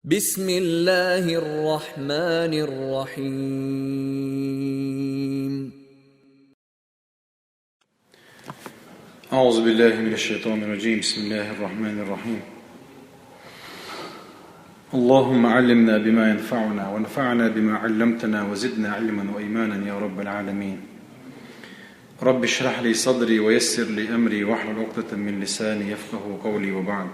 بسم الله الرحمن الرحيم. أعوذ بالله من الشيطان الرجيم. بسم الله الرحمن الرحيم. اللهم علمنا بما ينفعنا وانفعنا بما علمتنا وزدنا علما وإيمانا يا رب العالمين. رب اشرح لي صدري ويسر لي أمري واحلل عقدة من لساني يفقه قولي. وبعد.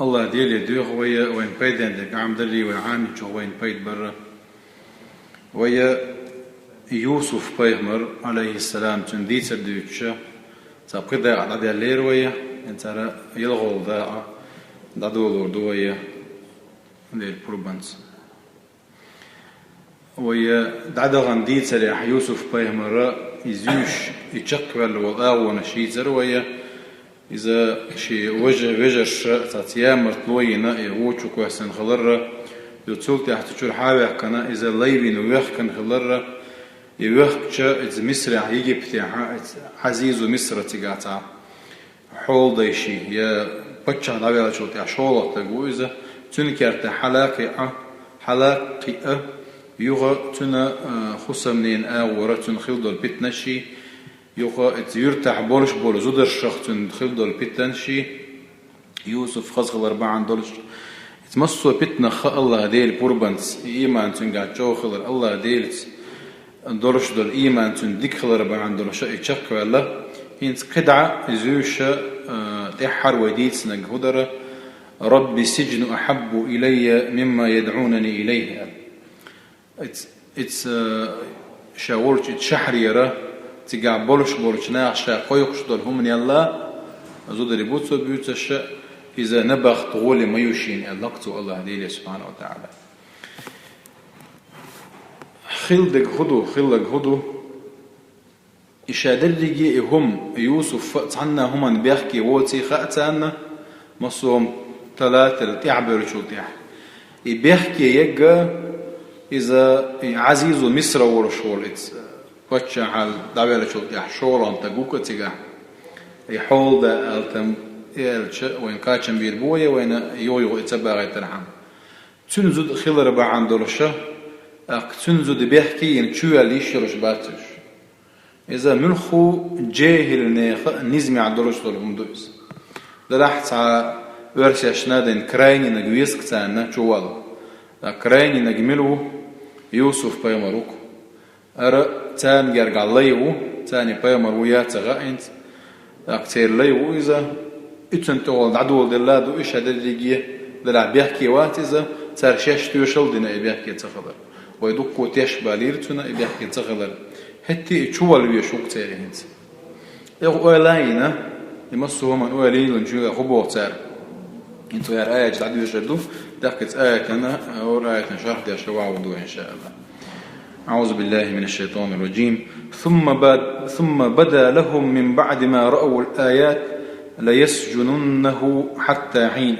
الله ديلي دوغ وين بيد عندك عم دلي وين وين بيد برا ويا يوسف بيغمر عليه السلام تندي تدوتشا تبقى على دلير ويا انت يلغو ذا دادولور دويا دير بروبانس ويا دادا غندي تريح يوسف بيغمر يزوش يتشكل وضاو ونشيزر ويا إذا شيء وجه تاتيام مرتلوينا يوچو كوسن خلرة يوتسول تحت شو حاوي كنا إذا ليبين ويخ كان خلرة يوخ شا إذا مصر يجي بتاعها عزيز ومصر تجاتا حول دايشي يا بتشا دابيلا شو تاع شولة تقول إذا تنكرت حلاقي يوغا تنا خصمنين ورا تنخيل دول بتنشي يوقع يرتاح بولش بول زودر شخص تدخل دول بيتنشي يوسف خزغل 4 دولش تمسوا بيتنا الله ديل بوربانس إيمان تنقع جوخل الله ديل دولش دول إيمان تندخل 4 دولش يشك ولا إنت قدعة زوش تحر وديت سنجهدر ربي سجن أحب إلي مما يدعونني إليه it's شاورش تشحريرة تيجا بولش ناقشة قيقش دول هم يلا زود ريبوتسو بيوتش إذا نبخ طول ما يشين اللقطو الله ديله سبحانه وتعالى خلدك هدو إشادلجي هم يوسف عنا هم بيحكي ووتي خاتنا مصوم 3 تعبر شو تاع بيحكي يجا إذا عزيز مصر ورشولت وجه على دعوة شو يحشور أنت جوكا تجاه يحول ده التم يلش وين كاتشم بيربوية وين يويو يتبع يترحم تنزد خلر بعند درشة تنزد بيحكي إن شو اللي يشرش باتش إذا ملخو جاهل نزمي على درش دولهم دوس ده راح على ورشة شنادن كرايني نجويسك تاعنا شو والله كرايني نجملو يوسف بيمروك تان يرجع ليو تاني بيمر ويا تغاينت أكثر ليو إذا إتنتول عدول دلادو إيش هذا اللي دلع بيحكي وات إذا ترشش توشل دنا بيحكي تخضر ويدقوا تيش باليرتنا بيحكي تخضر حتى شو اللي بيشوك تانينت أولاينا يمسوا من أولين لنجوا خبوة تار إنتوا يا آية جدّوا يشدوا دقت آية كنا أو آية نشرح دي شواء وضوء إن شاء الله. أعوذ بالله من الشيطان الرجيم. ثم بدا لهم من بعد ما رأوا الآيات ليسجننه حتى حين.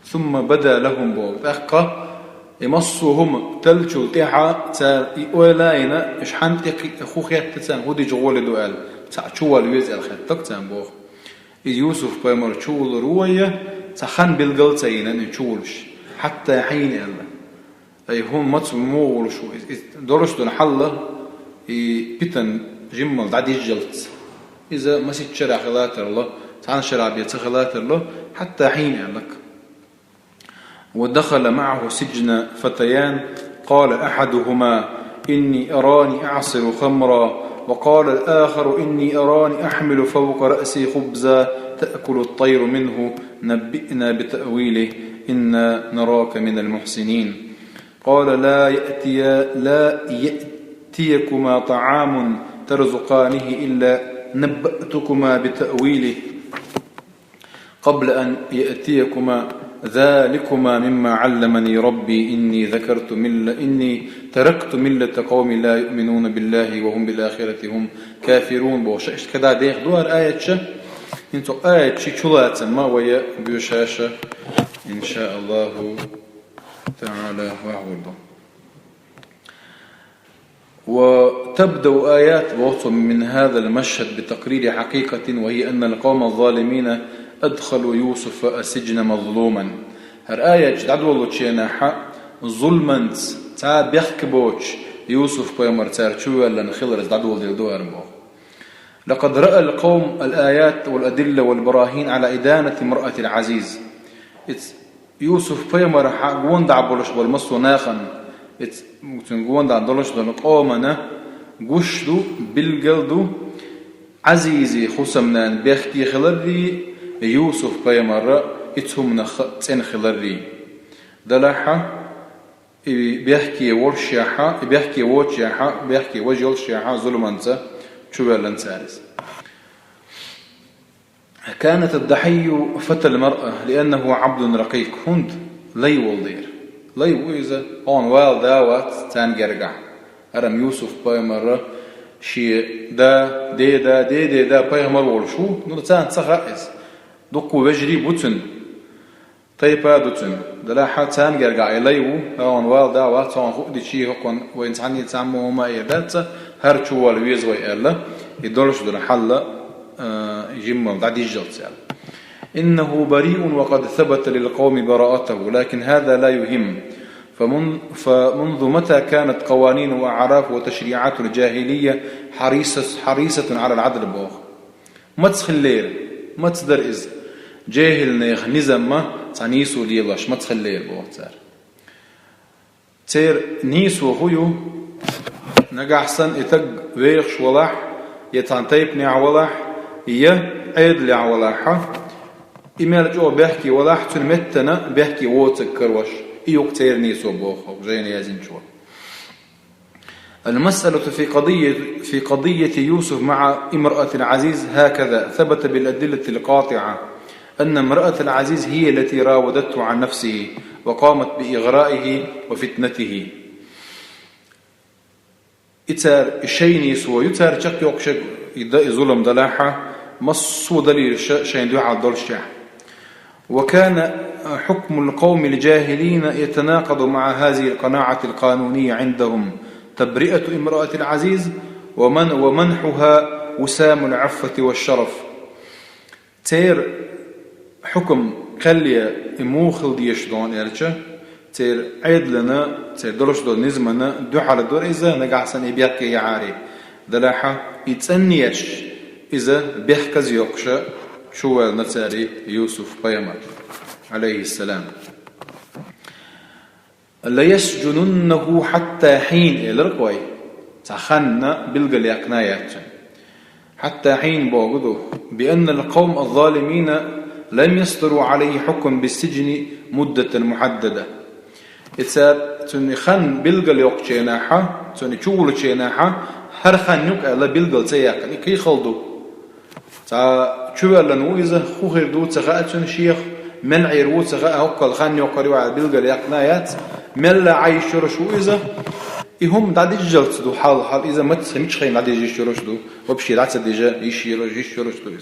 ثم بدا لهم بوقت يمصهم تلشوا تيحا ولاينا إش حنتك أخوخيات تسان هودي جوال دوال تشوال ويزال خطك تسان بوخ يوسف بيمر تشول روية تخن بالقلتين أن تشولش حتى حين الله أي هم مطمو ولشو درش دون حله بيتن جمل دعدي جلت إذا ما سيت شرع خلاتر الله تعال شرع بيت خلاتر الله حتى حين لك. ودخل معه سجن فتيان قال أحدهما إني أراني أعصر خمرا وقال الآخر إني أراني أحمل فوق رأسي خبزا تأكل الطير منه نبئنا بتأويله إنا نراك من المحسنين. قال لا يأتيكما طعام ترزقانه إلا نبأتكما بتأويله قبل أن يأتيكما ذلكما مما علمني ربي إني تركت ملة قوم لا يؤمنون بالله وهم بالآخرة هم كافرون. بوشش كذا ديخ دوار آية شه انتو آية شلات ما ويا بيوشاشة إن شاء الله تعالى وعوضه. وتبدأ آيات بوصم من هذا المشهد بتقرير حقيقة وهي أن القوم الظالمين أدخلوا يوسف السجن مظلوما. هر آية جداد والله تشينا حق ظلما تا بيحكبوش يوسف بيمر تارشوه لأن خلرز داد والله دوار مو. لقد رأى القوم الآيات والأدلة والبراهين على إدانة امرأة العزيز. يوسف بيمر حق وندع بولش بالمصو ناخن تنقون دع دولش دلقومنا قشدو بالجلدو عزيزي خصمنا بيحكي خلري يوسف بيمر اتهم تين خلري دلحة بيحكي ورشيحة بيحكي وجهها بيحكي وجه الشيحة ظلمنسا شو لنسارس. كانت الضحي فتى المرأة لأنه عبد رقيق هند لي والدير لي وإذا هون والداوات تان جرجع أرم يوسف باي مرة شيء دا باي مرة والشو نرتان سخائز دقوا وجري بوتن طيبا دوتن دلاحة تان جرجع إليه هون والداوات هون خد شيء هون وين تعني تعمو ما يدات هرشوا والويز ويأله يدلش دون حلا يجمع بعد الجلسة. إنه بريء وقد ثبت للقوم براءته لكن هذا لا يهم. فمنذ متى كانت قوانين وأعراف وتشريعات الجاهلية حريصة على العدل بوخ ما تخلير ما تدرئز جاهل نيخ نزم تعنيسو ليلاش ما تخلير بوخ تير نيسو خويو نجحسن يتق ويخش ولاح يتعنتيب نع ولاح عيد لع ولاحة إمال جو بيحكي ولاح تنمتنا بيحكي ووتكروش يكتير نيسو بوخو جاين يازين شو. المسألة في قضية يوسف مع امرأة العزيز هكذا ثبت بالأدلة القاطعة أن امرأة العزيز هي التي راودته عن نفسه وقامت بإغرائه وفتنته. يتار الشيء نيسو يتار شق يقشق يدأ ظلم دلاحة مصو دليل شين دعا الدلشة. وكان حكم القوم الجاهلين يتناقض مع هذه القناعة القانونية عندهم تبرئة امرأة العزيز ومنحها وسام العفة والشرف. تير حكم خلي موخل ديشدون يرجع تير عيد لنا تير دلش دول نزمنا دحر الدور إذا نجح سن بيحكي يعاري دلاحة يتسنيش إذا بيحكي زيوكشة شو نتاري يوسف بيامر عليه السلام. لا يسجننه حتى حين الرقوي تخنا بلغ يقنايات حتى حين بوجده بأن القوم الظالمين لم يصدروا عليه حكم بالسجن مدة محددة. إذا تنخن بلغ يقشيناها تنشول شيناها هر خن يق على بلغ سياق كي خلدو تا شو لأنه إذا خوخر دو تخاء شيخ من عيرو تخاء هقل خن يقروا على بلغ يقنايات ملا عايش شو إذا هم دادي جلت دو حال إذا ما تسميش خين دادي يشرش دو وبشي دعت ديجا يشرش دو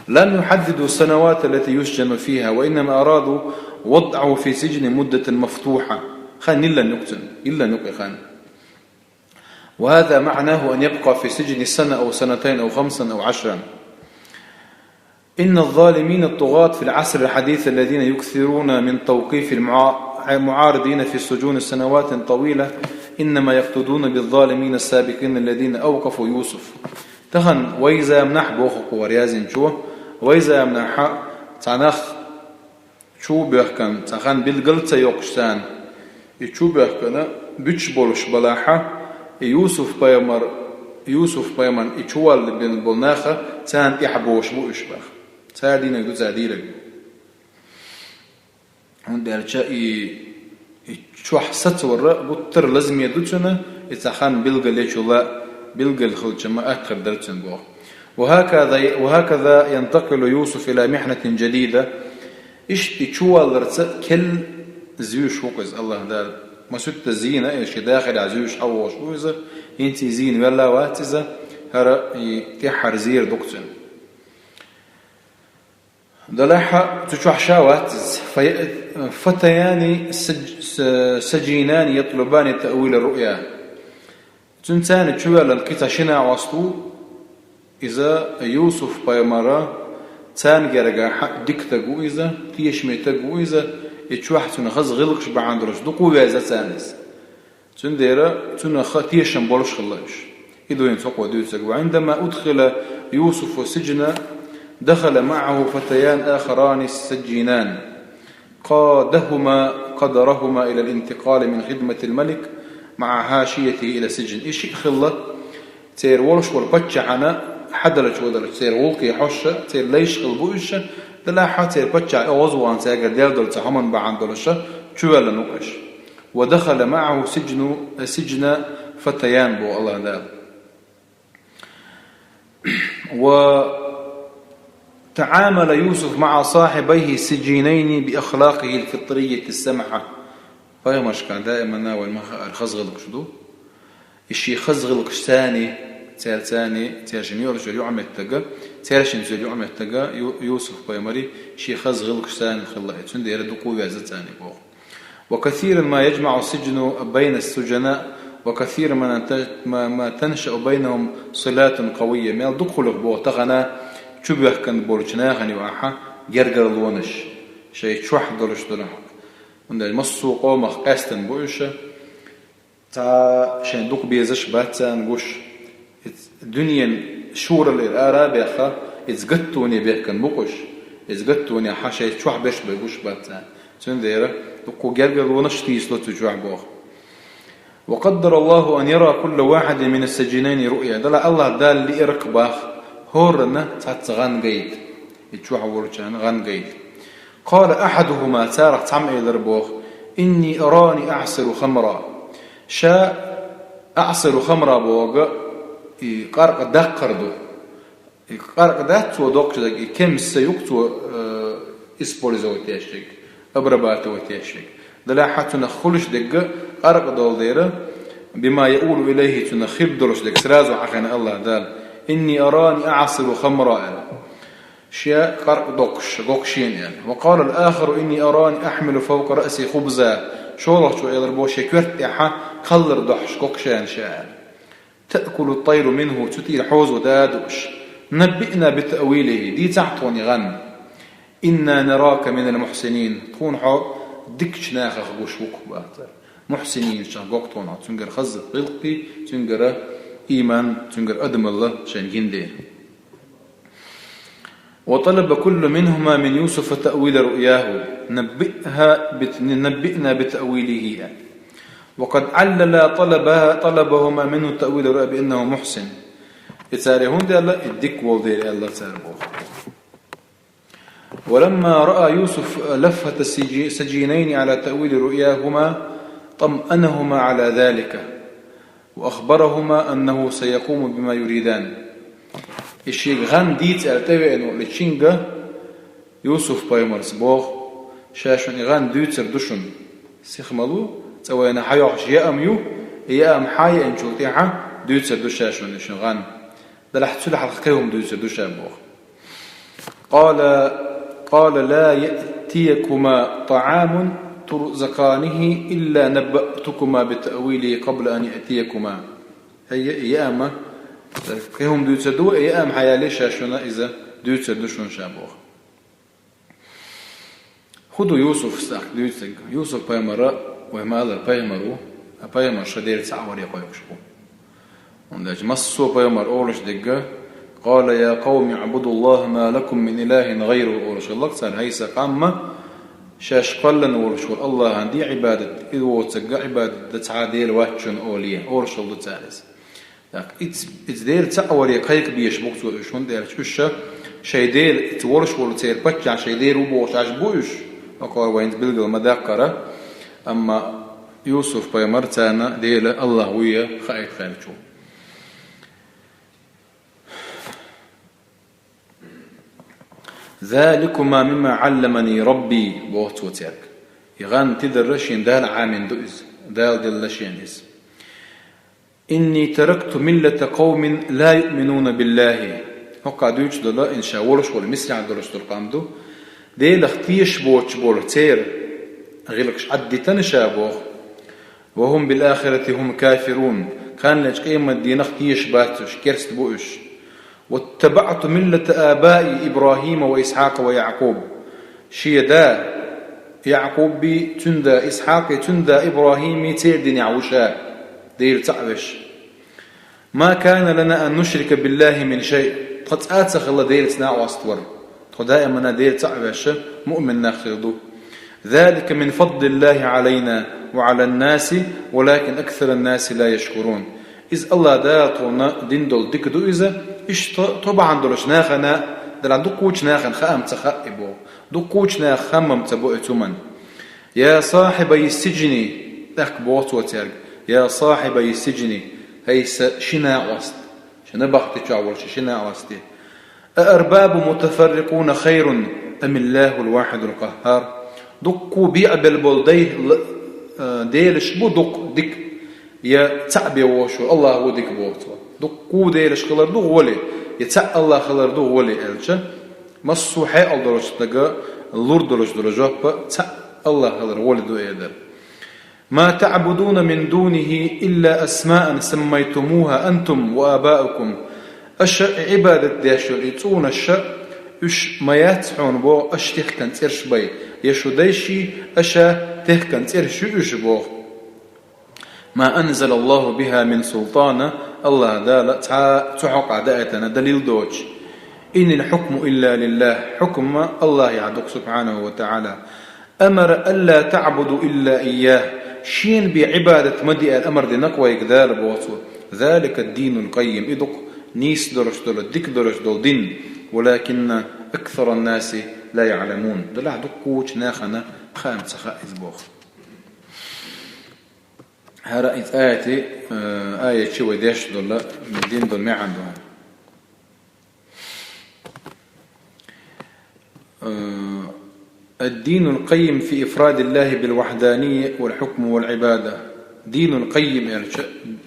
لم يحددوا السنوات التي يسجن فيها وإنما أرادوا وضعه في سجن مدة مفتوحة خان إلا نقتل إلا نقي خان. وهذا معناه أن يبقى في سجن سنة أو سنتين أو 5 أو 10. إن الظالمين الطغاة في العصر الحديث الذين يكثرون من توقيف المعارضين في السجون سنوات طويلة إنما يقتدون بالظالمين السابقين الذين أوقفوا يوسف. تخن وإذا منح بوخق وريازين شو وإذا منح تنخ شو بيحكم تخن بالقلت يوقشتان شو بيحكم بيش بولش بلاحة يوسف بيمر يشوال بالبناخة تان يحبوش بو إشباخ تادين يدو تاديرك عند الشيء شو حسيت ورا بطر لازم يدوتنا يتخن بالقل ليش ولا بالقل خلش ما أكثر درتن بوه. وهكذا ينتقل يوسف إلى محنة جديدة إيش تشوال كل زيوش وقز الله دار ما سوت زينة إيش داخل عزيوش أو وشوزة ينتي زين ولا واتزة هرا يتحر زير دكتن دلاحة تشوح شاوات فتيان سجينان يطلبان تأويل الرؤيا تنتان تشوال القطع شنا واسطو إذا يوسف بيمرا تان جرجع ديك تجويزة تيش مي تجويزة يتشوح تنا خز غلقش بعندرش دقوا جايزة سانس تنديرا تنا تيشن بولش خلاش إذا ينفقوا دوسك. وعندما أدخل يوسف السجن دخل معه فتيان آخران سجينان قادهما قدرهما إلى الانتقال من خدمة الملك مع هاشيته إلى سجن. إيش خلة تير ولش والبتشعنا حدلش ودلش تير ولقي حشة تير ليش خلبوش لا حتى بتشع أوزوان ساجر ديال تحمن بعندلش شو ولا نقش. ودخل معه سجن فتيان بو الله دال. وتعامل يوسف مع صاحبيه السجينين بأخلاقه الفطرية السمحة. فاهم مش كان دائما ناول ما الخزغلق شدو الشيء خزغلق ثاني تيرشن يورجل يعمل تجا تيرشن يورجل يعمل تجا يوسف بايمري شيء خزغلق ثاني خلاه تندي يرد قوة ثاني بو. وكثيرا ما يجمع السجن بين السجناء وكثير ما تنشأ بينهم صلات قوية. ما دخل بو تغنى شبه كان بورجنا غني واحد جرجر الونش شيء شوح دلش دلح وندل مصو قوم قاستن بوشة تا شين دوك بيزش باتان غوش الدنيا شور الإرارة بيخا إزقتوني بيكن بوكش إزقتوني حاشة شوح بيش بيغوش باتان تنديره دوكو جرجر الونش تيسلو تجوع بوخ. وقدر الله أن يرى كل واحد من السجينين رؤيا. دلا الله دال لإرك باخ هورنا تحت غان قيد يتشوح ورجان غان قيد. قال أحدهما تارك تعمئ دربوخ إني أراني أعصر خمرا شاء أعصر خمرا بوغ قارق دقردو قارق داتو دوكشدك كم سيكتو إسبوليزو تيشك أبرباتو تيشك دلا حتى نخلش دق قارق دول ديره بما يقول إليه تنخب دلش دق سرازو حقنا الله دال إني أراني أعصر خمرا شيء قرق دوكشين يعني. وقال الآخر إني أراني أحمل فوق رأسي خبزا شو يضربوا شكرت إحا قلر دحش كوكشان شان تأكل الطير منه تتيل حوز ودادوش نبئنا بتأويله دي تعطوني غن إنا نراك من المحسنين تكون حو دكش ناخخ بوشوك باتر محسنين شاقوك تونا تنقر خز غلقي تنقر إيمان تنقر أدم الله شان جندين. وطلب كل منهما من يوسف تأويل رؤياه نبئنا بتأويله يعني. وقد علل طلبهما منه تأويل رؤياه بأنه محسن يتسارهون دي الله الدك والدير الله تساربوه. ولما رأى يوسف لفة السجينين على تأويل رؤياهما طمأنهما على ذلك وأخبرهما أنه سيقوم بما يريدان. الشيء غان ديت التوي إنه لتشينجا يوسف بايمرس بوخ شاشون غان ديت سردوشن سيخملو سوينا حيوش يا أم حي إن شلتيها ديت سردوش شاشون إيش غان دلحت سلح الخيهم ديت سردوش بوخ. قال لا يأتيكما طعام ترزقانه إلا نبأتكما بتأويله قبل أن يأتيكما. هي يا أما كهم دوت سدو يا أم حيالي شاشونا إذا دوت سدوشون شابوخ. خدوا يوسف ساق دوت سق يوسف بايمرا وما الله بايمرو بايمر شدير تعور يقوي شبو. وندج مصو بايمر أولش دقة قال يا قوم اعبدوا الله ما لكم من إله غيره أولش الله صار هيسا قامة شاش قلن أولش الله عندي عبادة إذ وتسق عبادة تعاديل واتشون أولية أولش الله تعالى. إتس دير تعور يقيك بيش بوكتو شون دير شوشة شي دير تورش ولا تير بتشع شي دير وبوش عجبوش أقول وين تبلغ المذاكرة. أما يوسف بيمرتانا دير الله ويا خايف خالشو. ذلكما مما علمني ربي بوتو تيرك يغان تدرشين دال عامن دوز دال دلشينيز إني تركت ملة قوم لا يؤمنون بالله. هقا دوش دولا إن شاورش ولا مسرع دولش دول قامدو دي لختيش بوش بولتير غيلكش عدي تنشابوخ وهم بالآخرة هم كافرون. كان لج قيمة دي نختيش باتوش كيرست بوش واتبعت ملة آبائي إبراهيم وإسحاق ويعقوب شيدا يعقوب بي تندا إسحاق تندا إبراهيم تيردن عوشا دير تعبش ما كان لنا أن نشرك بالله من شيء قد آتخ الله دير تناو أستور دائما دير تعبش مؤمن ناخذ ذلك من فضل الله علينا وعلى الناس ولكن أكثر الناس لا يشكرون إذ الله داتونا ديندول ديكدو إذا إيش طبعا دولش ناخنا دلان دوكوش ناخن خام تخائبو دوكوش ناخ خمم تبو اتمن يا صاحبي السجن تاك بوت وترق يا صاحبي السجن هيس شنا وسط شنا بختي تشاول شنا وسطي أأرباب متفرقون خير أم الله الواحد القهار دكو بيعبل بولديه ديلش بو دك يا تعبي وشو الله وديك بوتو دكو ديلش خلر دو ولي يتع الله خلر دو ولي ألشة مصو حي الدرج تجا اللور درج تع الله خلر ولي دو يدر ما تعبدون من دونه إلا أسماء سميتموها أنتم وآباؤكم عبادة ديشو يتون إش ما يتحون بو تهكن ترش بي يشو ديشي تهكن ترش إش بو ما أنزل الله بها من سلطان الله دال تحق عداءتنا دليل دوج إن الحكم إلا لله حكم الله يعدك سبحانه وتعالى أمر ألا تعبدوا إلا إياه شين بعبادة مدي الأمر دي نقوى يقدار بوصول ذلك الدين القيم إدق نيس درش دول ديك درش دول دين ولكن أكثر الناس لا يعلمون دلع دقوش ناخنا خامس خائز بوخ هرأيت آية شوي ديش دول من دين دول ما عندهم الدين القيم في إفراد الله بالوحدانية والحكم والعبادة دين القيم يعني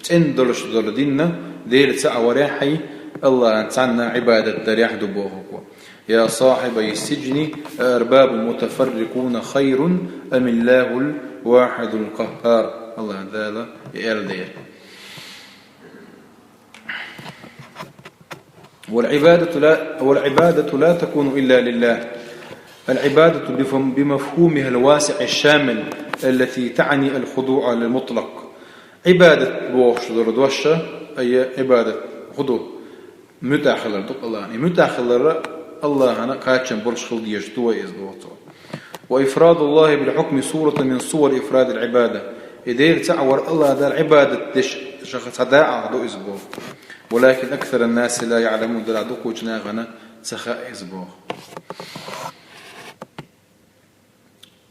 تندلش دول ديننا دير تعوريحي الله تعالى عبادة دريح دبوه يا صاحبي السجن أرباب متفرقون خير أم الله الواحد القهار الله ذا يأرديه والعبادة لا تكون إلا لله العبادة بمفهومها الواسع الشامل التي تعني الخضوع للمطلق عبادة بوش دردوشة أي عبادة خضوع متاخلر دق الله يعني متاخلر الله أنا قاتشن برش خلد يجتوى إزدوته وإفراد الله بالحكم صورة من صور إفراد العبادة إذا تعور الله ذا العبادة دش شخص هداء دو إزبوه ولكن أكثر الناس لا يعلمون دل عدوكو جناغنا سخاء إزبوه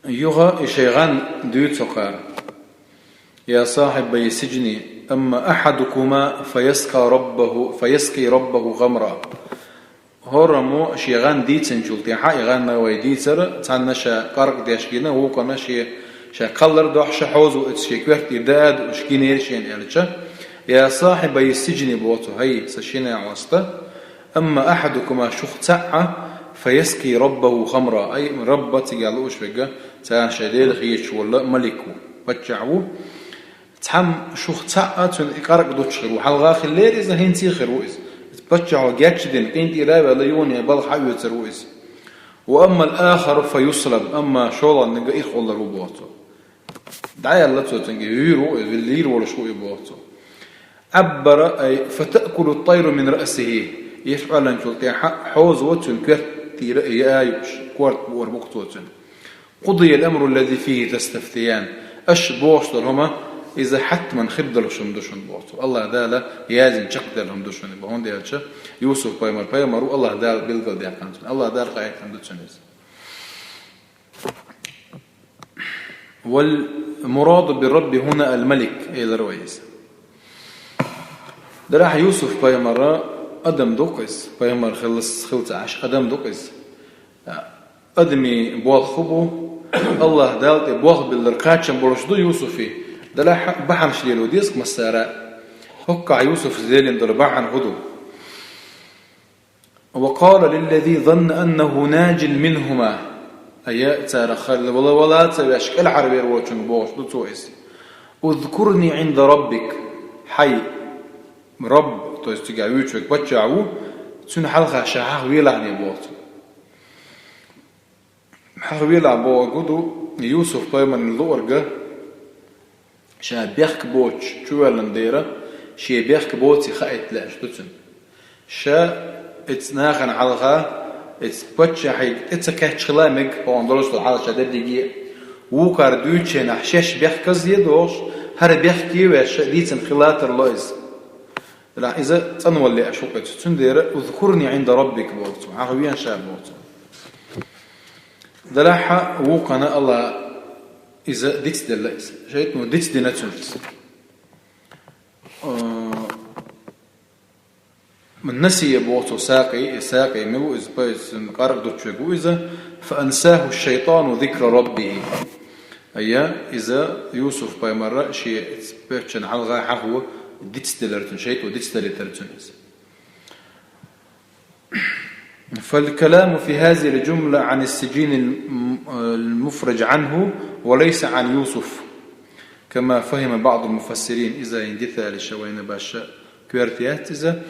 يغا إشيغان ديوت سقار يا صاحبي السجن أما أحدكما فيسقي ربه غمرا هرمو شيغان ديتسن جولتي حايغان نوي ديتسر تنشا قرق ديشكينا هو كنا شا قلر دوحش حوزو اتشكوت يداد وشكينيرشين الچا يا صاحبي السجن بوتو هي سشينا واسطه أما أحدكما شخصا فيسقي ربه خمرا أي ربتي قالوش بقى تان شديد خيش ولا ملكو بتشعو تحم شخصا تن قرق دوتشخر وحلغا خلير إذا هنتي خرويز بتشعو جاتشدين انتي رابع ليوني بل حيو ترويز وأما الآخر فيصلب أما شولا نجا إخوة لروبوتو دعايا الله تنجي يرو اللير ولا شو يبوتو عبر أي فتأكل الطير من رأسه يفعل أن تلقي حوز وتن كرتي رأي آيوش كورت وربوكتوتن قضي الأمر الذي فيه تستفتيان أش بوشتر هما إذا حتما خبدلشون دوشن بوتو الله دالا يازن شقدلهم دوشن بهون ديالشا يوسف بايمر الله دال بيلقل ديال كانتون الله دال قاعد كانتون والمراد بالرب هنا الملك إلى الرئيس دراح يوسف بايمر أدم دوقس بايمر خلص عش أدم دوقس أدمي بوال خبو الله دال بوال بالرقاتشن برشدو يوسفي دلاح بحن شليلو ديسك مسارا هكا يوسف زيلين در بحن غدو وقال للذي ظن أنه ناج منهما أي تارا خالد ولا تسوي أشكال عربية روشن بوش دو تويس اذكرني عند ربك حي رب تويستيغا يوتشك بتشعو تون حلقة شاح ويلعني بوتو حويلا بو قدو يوسف بايمن اللورجة شا بيحك بوتش شوالن ديرة شي بيحك بوتي خايت لاش تتن شا اتناخن علغا اتبتش حيد اتسكت شلامك هو اندلس على شدد دي وكار دوتشي نحشش بيحك زيدوش هر بيحكي وش ديتن خلات اللوز لا اذا تنولي اشوقت تتن ديرة اذكرني عند ربك بوتو عاويان شا بوتو دلاحة وقنا الله إذا ديتس دلائس شايت مو ديتس ديناتشنز من نسي بوتو ساقي مو إذ بيس قارق دوتشو إذا فأنساه الشيطان ذكر ربه أيا إذا يوسف باي مرة شيء بيرتشن على حهو ديتس دلارتن شايت وديتس دلارتن فالكلام في هذه الجملة عن السجين المفرج عنه وليس عن يوسف كما فهم بعض المفسرين إذا يندثى للشوين باشا كويرتيات إذا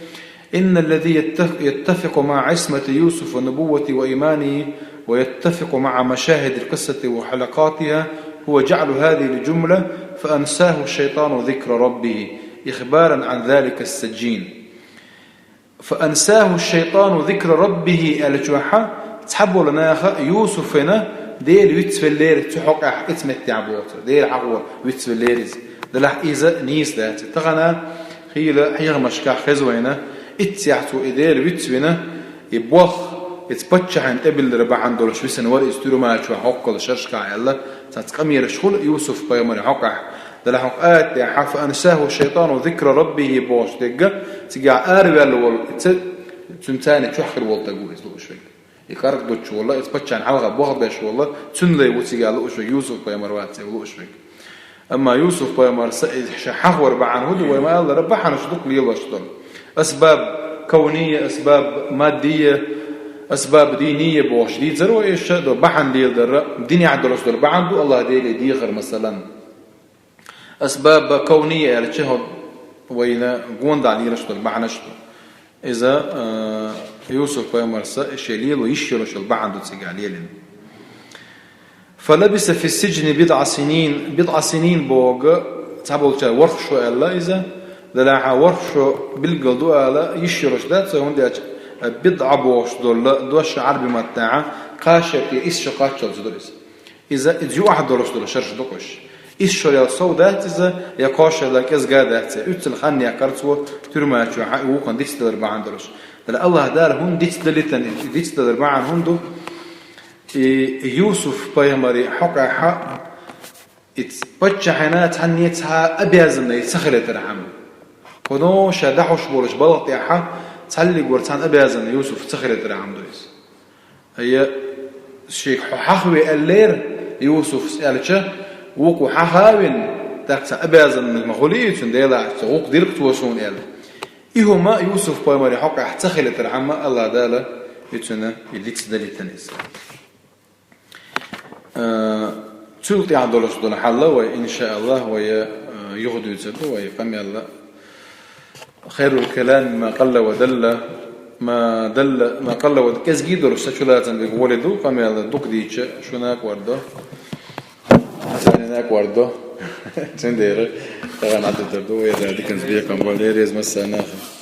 إن الذي يتفق مع عصمة يوسف ونبوة وإيمانه ويتفق مع مشاهد القصة وحلقاتها هو جعل هذه الجملة فأنساه الشيطان ذكر ربه إخبارا عن ذلك السجين فأنساه الشيطان ذكر ربه الجوحة تحبوا لنا يوسف هنا ديل يتفلير تحق اتمت عبوت ديل عقوة يتفلير دلح إذا نيس ذات تغنى هي مشكا خزوينة اتسعتو إديل يتفنا يبوخ يتبتش عن قبل ربع عن دولش بسن ور استورو ما شو حق الشرشكا يلا تتقمير شغل يوسف بيمر حقه دلح حقات يا حف أنساه الشيطان ذكر ربه بوش دقة تجع أروي الول تنتاني تشخر والله جوز لو شوي يكارك دوتش والله يتبتش عن حلقة بوخ باش والله تنلي وتجع لو شوي يوسف بيمر واتي لو شوي أما يوسف بيمر شحور بعن هدو وما قال ربحنا شدق لي الله شطن أسباب كونية أسباب مادية أسباب دينية بوش دي زرو إيش ده بحن لي در الدنيا عند الرسول بعن دو الله دي دي غير مثلا أسباب كونية يعني شهود وينا قوند على رشد بعنشت إذا يوسف بيمرسا شليل ويشيلش البعن دو تسجعليلين فلبس في السجن بضع سنين بوغ تعبوا تا ورخشو الا اذا دلع ورخشو بالقلدو الا يشيلش ذات هون بضع بوش دوش عربي متاعه قاشتي ايش قاشل زدرس اذا جو واحد درس دول شرش دوقش ايش شو يا سودات اذا يا قاشل لك از قادات اتل خني يا كرتو ترما شو وكان ديس دربع عندرش دل الله دار هم ديس دلتن ديس دربع عن هندو يوسف بيمري حقا حق اتبتش حينات هنيتها ابيازن يتسخلت رحم كنو شدحوش بولش بلط يا حق تسلي قرتان ابيازن يوسف تسخلت رحم دويس هي الشيخ حخوي اللير يوسف سألتشه وكو حخاوين تاكس ابيازن المخوليت ديلا وق ديركت وشون يلا إهما يوسف بيمري حقا تسخلت رحم الله داله يتنا يليكس دليتنس تلقي عدلش دون حلا وإن شاء الله ويغدو يزدو ويقام الله خير الكلام ما قل ودل ما قل ودل كز جيدو رسالة بيقولدو قام الله دوك ديتش شوناك ورده حسنيناك ورده تندير تغن عدد دو يا دي كنز بيكم باليريز مسا ناخ